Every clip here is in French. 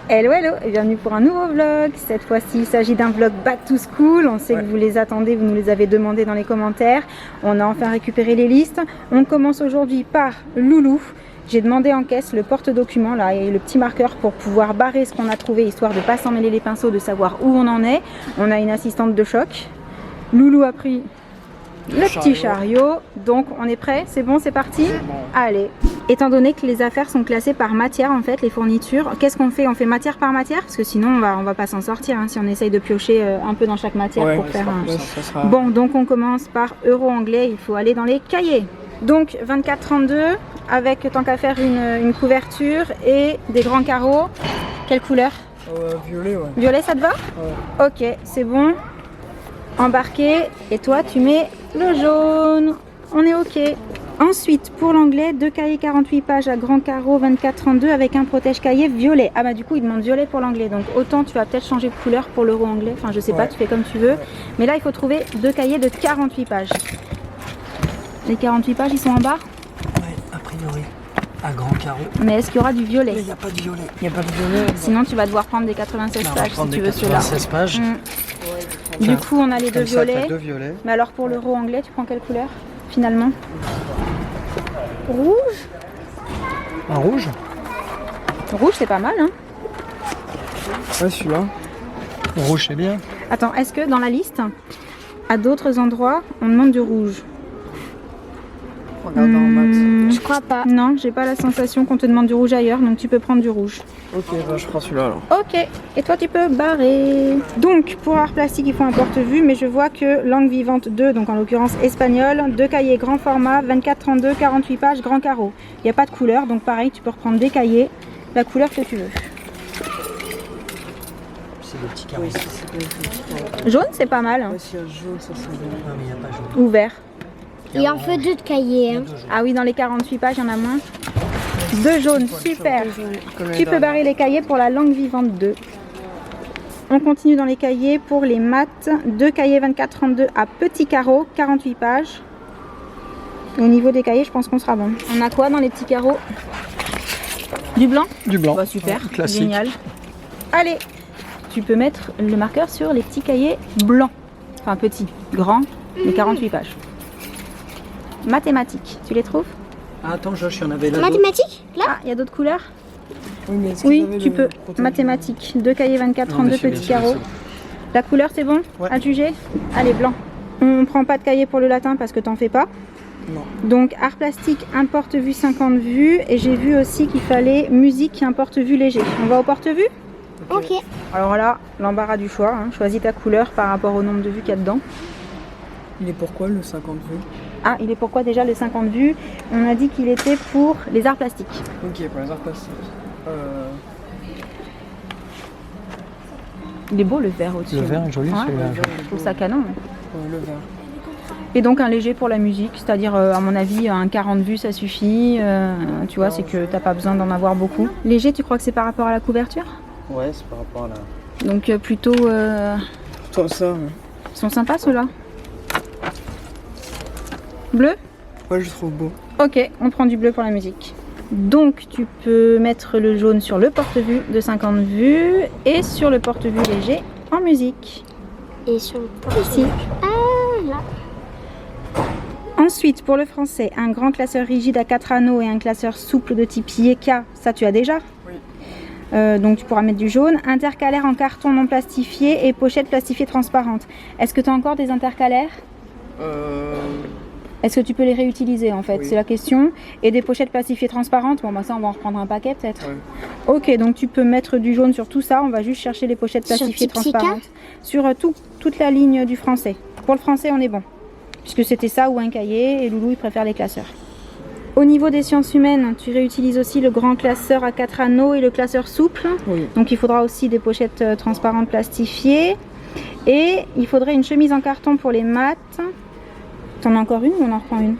Hello hello et bienvenue pour un nouveau vlog. Cette fois-ci il s'agit d'un vlog back to school. On sait que vous les attendez, vous nous les avez demandé dans les commentaires. On a enfin récupéré les listes. On commence aujourd'hui par Loulou. J'ai demandé en caisse le porte-document là et le petit marqueur pour pouvoir barrer ce qu'on a trouvé, histoire de ne pas s'en mêler les pinceaux, de savoir où on en est. On a une assistante de choc. Loulou a pris le petit chariot, donc on est prêt, c'est bon, c'est parti. Bon. Allez, étant donné que les affaires sont classées par matière en fait, les fournitures, qu'est-ce qu'on fait? On fait matière par matière, parce que sinon on va pas s'en sortir hein, si on essaye de piocher un peu dans chaque matière pour faire un... Sera... Bon, donc on commence par euro anglais, il faut aller dans les cahiers. Donc 24-32 avec, tant qu'à faire, une couverture et des grands carreaux. Quelle couleur? Violet, ouais. Violet, ça te va? Ouais. Ok, c'est bon. Embarqué, et toi tu mets le jaune. On est ok. Ensuite pour l'anglais, 2 cahiers 48 pages à grand carreau 24-32 avec un protège-cahier violet. Ah bah du coup il demande violet pour l'anglais, donc autant tu vas peut-être changer de couleur pour l'euro anglais, enfin je sais pas, tu fais comme tu veux. Mais là il faut trouver 2 cahiers de 48 pages. Les 48 pages ils sont en bas? Ouais, a priori, à grand carreau. Mais est-ce qu'il y aura du violet? Il n'y a pas de violet. Il n'y a pas de violet. Sinon tu vas devoir prendre des 96 pages si tu veux ceux-là. 96 pages. Du coup on a les deux violets. Deux violets. Mais alors pour l'euro anglais tu prends quelle couleur finalement? Rouge? Un rouge? Rouge c'est pas mal hein. Ouais, celui-là. Rouge c'est bien. Attends, est-ce que dans la liste, à d'autres endroits, on demande du rouge? Regarde en maths. Je crois pas. Non, j'ai pas la sensation qu'on te demande du rouge ailleurs, donc tu peux prendre du rouge. Ok, bah je prends celui-là alors. Ok, et toi tu peux barrer. Donc pour art plastique il faut un porte-vue, mais je vois que langue vivante 2, donc en l'occurrence espagnol, 2 cahiers grand format, 24-32, 48 pages, grand carreau. Il n'y a pas de couleur, donc pareil tu peux reprendre des cahiers, la couleur que tu veux. C'est des petits carreaux. Jaune c'est pas mal. Ouais, s'il y a jaune, ça c'est bien. Non mais il n'y a pas jaune. Ou vert. Il y a un peu de cahiers. Hein. Ah oui, dans les 48 pages, il y en a moins. 2 jaunes, super. Tu peux barrer les cahiers pour la langue vivante 2. On continue dans les cahiers pour les maths. 2 cahiers 24-32 à petits carreaux, 48 pages. Au niveau des cahiers, je pense qu'on sera bon. On a quoi dans les petits carreaux? Du blanc? Du blanc. Bah, super, classique. Génial. Allez, tu peux mettre le marqueur sur les petits cahiers blancs. Enfin, petits, grands, mais 48 pages. Mathématiques, tu les trouves? Ah, attends, Josh, il y en avait là. Mathématiques? Là? Ah, il y a d'autres couleurs? Oui, mais oui, tu peux. Mathématiques, 2 cahiers 24-32 petits carreaux. La couleur, c'est bon? Ouais. À juger? Allez, blanc. On prend pas de cahier pour le latin parce que t'en fais pas. Non. Donc, art plastique, un porte-vue 50 vues. Et j'ai vu aussi qu'il fallait musique, un porte-vue léger. On va au porte-vue? Ok. Alors là, l'embarras du choix. Hein. Choisis ta couleur par rapport au nombre de vues qu'il y a dedans. Il est pourquoi le 50 vues? Ah, il est pourquoi déjà le 50 vues? On a dit qu'il était pour les arts plastiques. Ok, pour les arts plastiques. Il est beau le vert au-dessus. Le vert est joli, celui-là. Je trouve ça canon. Le vert. Et donc un léger pour la musique, c'est-à-dire à mon avis un 40 vues ça suffit. Tu vois, c'est que t'as pas besoin d'en avoir beaucoup. Léger, tu crois que c'est par rapport à la couverture? Ouais, c'est par rapport à la... Donc plutôt... Comme ça. Ouais. Ils sont sympas ceux-là. Bleu? Ouais, je trouve beau. Ok, on prend du bleu pour la musique. Donc tu peux mettre le jaune sur le porte-vue de 50 vues et sur le porte-vue léger en musique. Et sur le Ici. Ah, là. Ensuite, pour le français, un grand classeur rigide à 4 anneaux et un classeur souple de type Yeka, ça tu as déjà? Oui. Donc tu pourras mettre du jaune. Intercalaire en carton non plastifié et pochette plastifiée transparente. Est-ce que tu as encore des intercalaires? Est-ce que tu peux les réutiliser en fait? Oui. C'est la question. Et des pochettes plastifiées transparentes, bon bah ça on va en reprendre un paquet peut-être. Ouais. Ok, donc tu peux mettre du jaune sur tout ça. On va juste chercher les pochettes plastifiées transparentes. Sur toute la ligne du français. Pour le français on est bon. Puisque c'était ça ou un cahier et Loulou il préfère les classeurs. Au niveau des sciences humaines, tu réutilises aussi le grand classeur à 4 anneaux et le classeur souple. Oui. Donc il faudra aussi des pochettes transparentes plastifiées. Et il faudrait une chemise en carton pour les maths. T'en as encore une ou on en reprend une?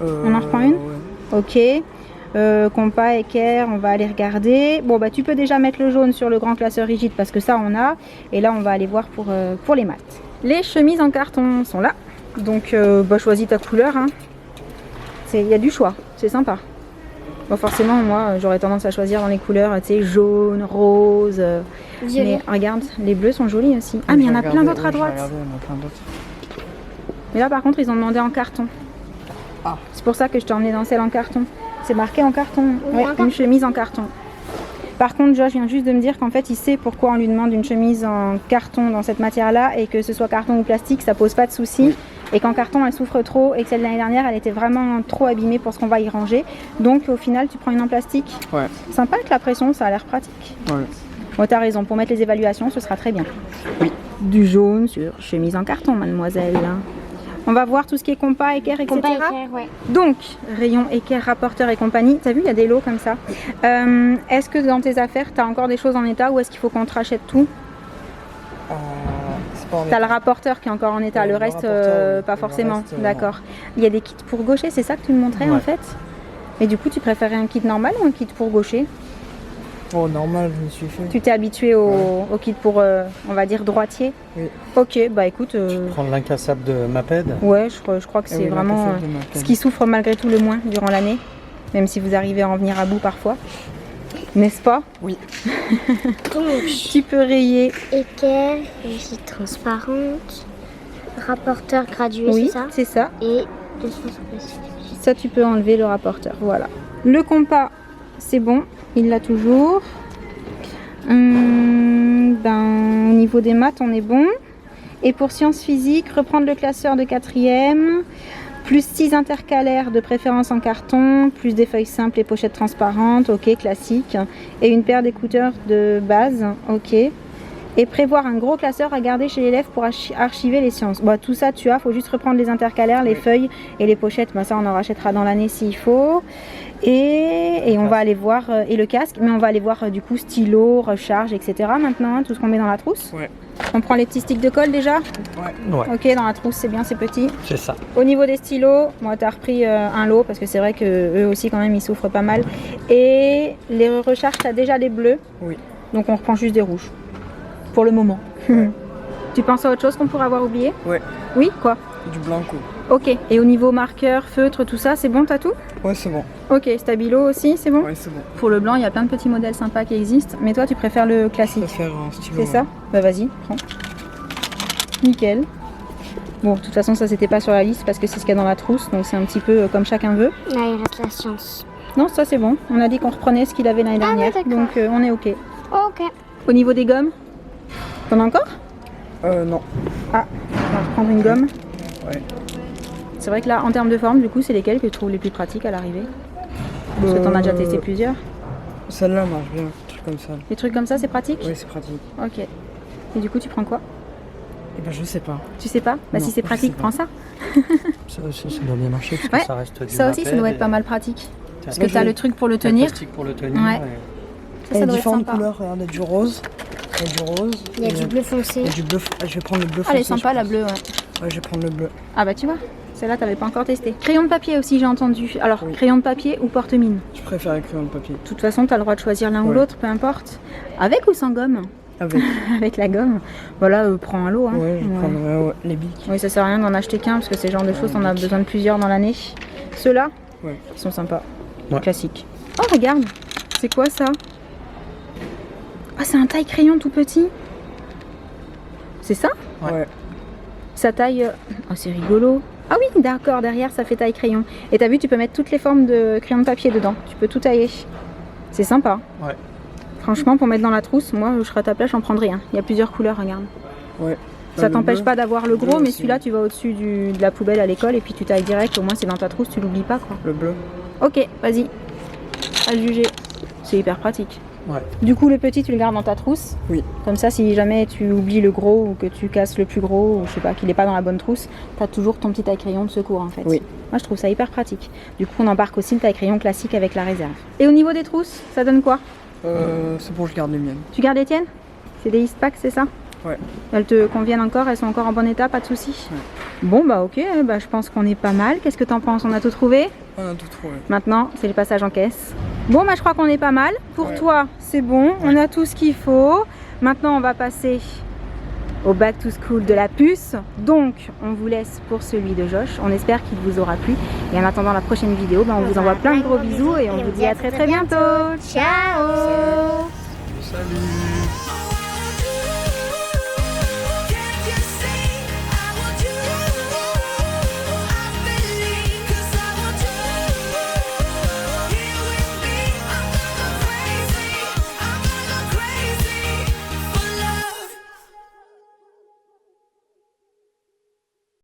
On en reprend une? Ouais. Ok. Compas, équerre, on va aller regarder. Bon bah tu peux déjà mettre le jaune sur le grand classeur rigide parce que ça on a. Et là on va aller voir pour les maths. Les chemises en carton sont là. Donc bah, choisis ta couleur. Hein. Il y a du choix, c'est sympa. Bon, forcément moi j'aurais tendance à choisir dans les couleurs, tu sais, jaune, rose. rose. Violet. Mais regarde, les bleus sont jolis aussi. Ah, mais il y en a plein d'autres à droite. Regardez, il y en a plein d'autres. Mais là, par contre, ils ont demandé en carton. Ah. C'est pour ça que je t'ai emmené dans celle en carton. C'est marqué en carton. Oui, Ouais, en carton. une chemise en carton. Par contre, Josh vient juste de me dire qu'en fait, il sait pourquoi on lui demande une chemise en carton dans cette matière-là et que ce soit carton ou plastique, ça pose pas de souci. Oui. Et qu'en carton, elle souffre trop et que celle de l'année dernière, elle était vraiment trop abîmée pour ce qu'on va y ranger. Donc, au final, tu prends une en plastique. Ouais. Sympa avec la pression, ça a l'air pratique. Ouais. Bon, t'as raison, pour mettre les évaluations, ce sera très bien. Oui. Du jaune sur chemise en carton, mademoiselle. On va voir tout ce qui est compas, équerre, etc. Compas équerre, ouais. Donc, rayon équerre, rapporteur et compagnie. T'as vu, il y a des lots comme ça. Est-ce que dans tes affaires, t'as encore des choses en état ou est-ce qu'il faut qu'on te rachète tout? C'est pas en T'as le rapporteur qui est encore en état, Ouais, le le reste, rapporteur, oui. pas Le forcément. reste, D'accord. Il y a des kits pour gaucher, c'est ça que tu me montrais en Ouais. fait? Mais du coup, tu préférais un kit normal ou un kit pour gaucher? Oh, normal, je me suis fait. Tu t'es habitué au kit pour, on va dire, droitier? Oui. Ok, bah écoute, Prendre l'incassable de Maped. ouais, je crois que Ah c'est oui, vraiment l'incassable de Maped. ce qui souffre malgré tout le moins durant l'année, même si vous arrivez à en venir à bout parfois. N'est-ce pas? Oui. Donc, Tu peux rayer, équerre, régie transparente, rapporteur gradué, oui, c'est ça? c'est ça. Et 260. Ça, tu peux enlever le rapporteur, voilà. Le compas, c'est bon, il l'a toujours. Ben, au niveau des maths, on est bon. Et pour sciences physiques, reprendre le classeur de 4e, plus 6 intercalaires de préférence en carton, plus des feuilles simples et pochettes transparentes, ok, classique. Et une paire d'écouteurs de base, ok. Et prévoir un gros classeur à garder chez l'élève pour archiver les sciences. Bon, tout ça tu as, faut juste reprendre les intercalaires, les feuilles et les pochettes. Ben, ça on en rachètera dans l'année s'il faut. Et on va aller voir, et le casque, mais on va aller voir du coup stylo, recharge, etc. maintenant, hein, tout ce qu'on met dans la trousse. Ouais. On prend les petits sticks de colle déjà. Ouais. Ouais, Ok, dans la trousse c'est bien, c'est petit. c'est ça. Au niveau des stylos, moi tu as repris un lot parce que c'est vrai que eux aussi quand même ils souffrent pas mal. Et les recharges, tu as déjà les bleus. Oui. Donc on reprend juste des rouges. Pour le moment. Tu penses à autre chose qu'on pourrait avoir oublié? Ouais. Oui, quoi? Du blanco. Ok. Et au niveau marqueur, feutre, tout ça, c'est bon, t'as tout? Ouais, c'est bon. Ok. Stabilo aussi, c'est bon? Ouais, c'est bon. Pour le blanc, il y a plein de petits modèles sympas qui existent. Mais toi, tu préfères le Je classique? préfère un stylo. C'est ça? Bah vas-y, prends. Nickel. Bon, de toute façon, ça c'était pas sur la liste parce que c'est ce qu'il y a dans la trousse. Donc c'est un petit peu comme chacun veut. Là, il reste la science. Non, ça c'est bon. On a dit qu'on reprenait ce qu'il avait l'année Ah ouais, dernière. d'accord. Donc on est ok. Ok. Au niveau des gommes, t'en as encore? Non. Ah, on va prendre une gomme. Ouais. C'est vrai que là, en termes de forme, du coup, c'est lesquelles que tu trouves les plus pratiques à l'arrivée? Parce que t'en as déjà testé plusieurs. Celle-là marche bien, un truc comme ça. Les trucs comme ça, c'est pratique? Oui, c'est pratique. Ok. Et du coup, tu prends quoi? Eh ben, je sais pas. Tu sais pas? Bah Non, si c'est je pratique, sais pas. prends ça. Ça aussi, ça doit bien marcher parce Ouais, que ça reste du Ça aussi, ça Maped doit être et pas mal pratique. Parce que Moi, t'as je- le truc pour le t'as le tenir. plastique pour le tenir. Ouais. et- Il y a doit être différentes sympa. couleurs, regarde, il y a du rose. Il y a du rose. Il y a et du bleu foncé. Il y a du bleu. Je vais prendre le bleu Ah, elle est foncé, sympa je la pense. bleue, ouais. Ouais, je vais prendre le bleu. Ah bah tu vois, celle-là t'avais pas encore testé. Crayon de papier aussi, j'ai entendu. Alors, Oui. crayon de papier ou porte-mine? Je préfère écrire en papier. De toute façon, t'as le droit de choisir l'un ou Ouais. l'autre, peu importe. Avec ou sans gomme? Avec. Avec la gomme. Voilà, prends un lot. Hein. Ouais, je vais Ouais. prendre les bics. Oui, ça sert à rien d'en acheter qu'un parce que c'est le genre de choses, on a besoin de plusieurs dans l'année. Ceux-là, Ouais. ils sont sympas. Ouais. Classiques. Oh, regarde, c'est quoi ça? Ah, c'est un taille crayon tout petit. C'est ça? Ouais. Ça taille. Oh, c'est rigolo. Ah oui, d'accord, derrière ça fait taille crayon. Et t'as vu, tu peux mettre toutes les formes de crayon de papier dedans. Tu peux tout tailler. C'est sympa. Ouais. Franchement, pour mettre dans la trousse, moi je serais à ta place, j'en prendrais un. Il y a plusieurs couleurs, regarde. Ouais. Ça Bah, le t'empêche bleu. pas d'avoir le gros, bleu mais aussi. celui-là, tu vas au-dessus de la poubelle à l'école et puis tu tailles direct. Au moins, c'est dans ta trousse, tu l'oublies pas, quoi. Le bleu. Ok, vas-y. À juger. C'est hyper pratique. Ouais. Du coup, le petit, tu le gardes dans ta trousse. Oui. Comme ça, si jamais tu oublies le gros ou que tu casses le plus gros ou je sais pas, qu'il est pas dans la bonne trousse, t'as toujours ton petit taille-crayon de secours en fait. Oui. Moi, je trouve ça hyper pratique. Du coup, on embarque aussi le taille-crayon classique avec la réserve. Et au niveau des trousses, ça donne quoi? C'est bon, je garde les miennes. Tu gardes les tiennes? C'est des Eastpak, c'est ça? Ouais. Elles te conviennent encore? Elles sont encore en bon état? Pas de soucis? Ouais. Bon, bah ok, bah, je pense qu'on est pas mal. Qu'est-ce que t'en penses? On a tout trouvé? On a tout trouvé. Maintenant, c'est le passage en caisse. Bon, bah, je crois qu'on est pas mal. Pour Ouais. toi, c'est bon. On a tout ce qu'il faut. Maintenant, on va passer au back to school de la puce. Donc, on vous laisse pour celui de Josh. On espère qu'il vous aura plu. Et en attendant la prochaine vidéo, bah, on vous envoie plein de gros bisous et on vous dit à très très bientôt. Ciao. Salut. Oh,